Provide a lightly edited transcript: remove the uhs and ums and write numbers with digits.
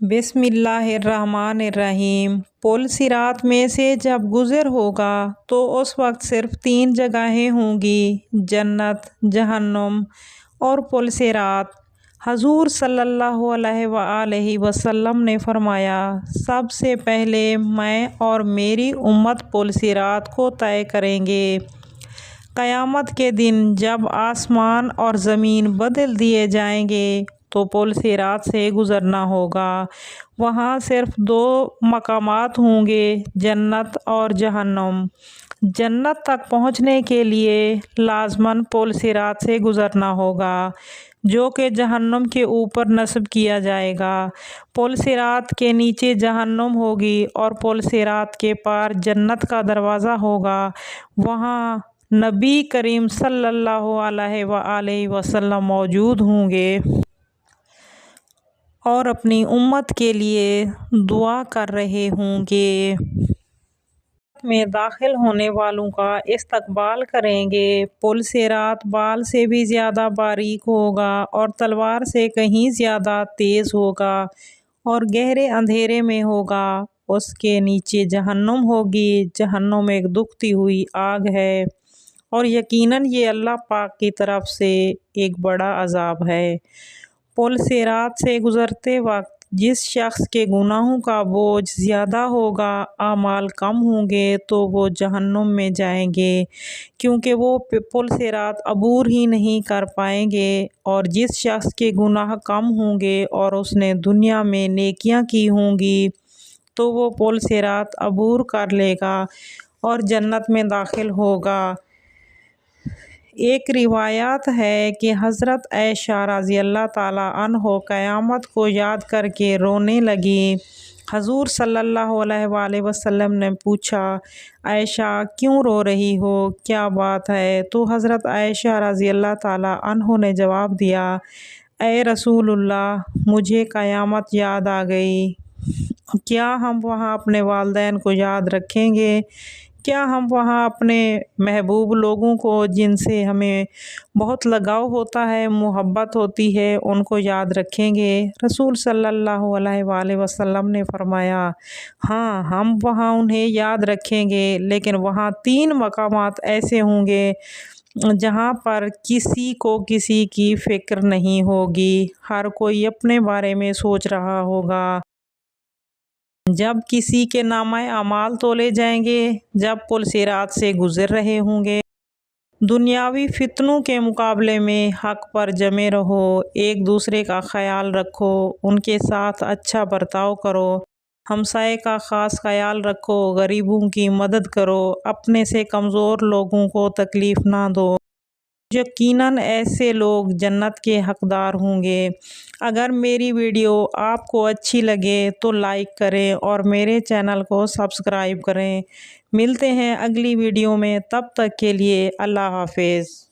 بسم اللہ الرحمن الرحیم۔ پل صراط میں سے جب گزر ہوگا تو اس وقت صرف 3 جگہیں ہوں گی، جنت، جہنم اور پل صراط۔ حضور صلی اللہ علیہ وآلہ وسلم نے فرمایا، سب سے پہلے میں اور میری امت پل صراط کو طے کریں گے۔ قیامت کے دن جب آسمان اور زمین بدل دیے جائیں گے تو پل صراط سے گزرنا ہوگا۔ وہاں صرف 2 مقامات ہوں گے، جنت اور جہنم۔ جنت تک پہنچنے کے لیے لازماً پل صراط سے گزرنا ہوگا، جو کہ جہنم کے اوپر نصب کیا جائے گا۔ پل صراط کے نیچے جہنم ہوگی اور پل صراط کے پار جنت کا دروازہ ہوگا۔ وہاں نبی کریم صلی اللہ علیہ وآلہ وسلم موجود ہوں گے اور اپنی امت کے لیے دعا کر رہے ہوں گے۔ میں داخل ہونے والوں کا استقبال کریں گے۔ پل صراط بال سے بھی زیادہ باریک ہوگا اور تلوار سے کہیں زیادہ تیز ہوگا اور گہرے اندھیرے میں ہوگا۔ اس کے نیچے جہنم ہوگی۔ جہنم ایک دکھتی ہوئی آگ ہے اور یقیناً یہ اللہ پاک کی طرف سے ایک بڑا عذاب ہے۔ پل صراط سے گزرتے وقت جس شخص کے گناہوں کا بوجھ زیادہ ہوگا، اعمال کم ہوں گے تو وہ جہنم میں جائیں گے، کیونکہ وہ پل صراط عبور ہی نہیں کر پائیں گے۔ اور جس شخص کے گناہ کم ہوں گے اور اس نے دنیا میں نیکیاں کی ہوں گی تو وہ پل صراط عبور کر لے گا اور جنت میں داخل ہوگا۔ ایک روایت ہے کہ حضرت عائشہ رضی اللہ تعالیٰ عنہا قیامت کو یاد کر کے رونے لگیں۔ حضور صلی اللہ علیہ وآلہ وسلم نے پوچھا، عائشہ کیوں رو رہی ہو، کیا بات ہے؟ تو حضرت عائشہ رضی اللہ تعالیٰ عنہا نے جواب دیا، اے رسول اللہ، مجھے قیامت یاد آ گئی۔ کیا ہم وہاں اپنے والدین کو یاد رکھیں گے؟ کیا ہم وہاں اپنے محبوب لوگوں کو جن سے ہمیں بہت لگاؤ ہوتا ہے، محبت ہوتی ہے، ان کو یاد رکھیں گے؟ رسول صلی اللہ علیہ وآلہ وسلم نے فرمایا، ہاں، ہم وہاں انہیں یاد رکھیں گے، لیکن وہاں 3 مقامات ایسے ہوں گے جہاں پر کسی کو کسی کی فکر نہیں ہوگی، ہر کوئی اپنے بارے میں سوچ رہا ہوگا۔ جب کسی کے نامہ اعمال تولے جائیں گے، جب پل صراط سے گزر رہے ہوں گے۔ دنیاوی فتنوں کے مقابلے میں حق پر جمے رہو، ایک دوسرے کا خیال رکھو، ان کے ساتھ اچھا برتاؤ کرو، ہمسائے کا خاص خیال رکھو، غریبوں کی مدد کرو، اپنے سے کمزور لوگوں کو تکلیف نہ دو۔ یقیناً ایسے لوگ جنت کے حقدار ہوں گے۔ اگر میری ویڈیو آپ کو اچھی لگے تو لائک کریں اور میرے چینل کو سبسکرائب کریں۔ ملتے ہیں اگلی ویڈیو میں، تب تک کے لیے اللہ حافظ۔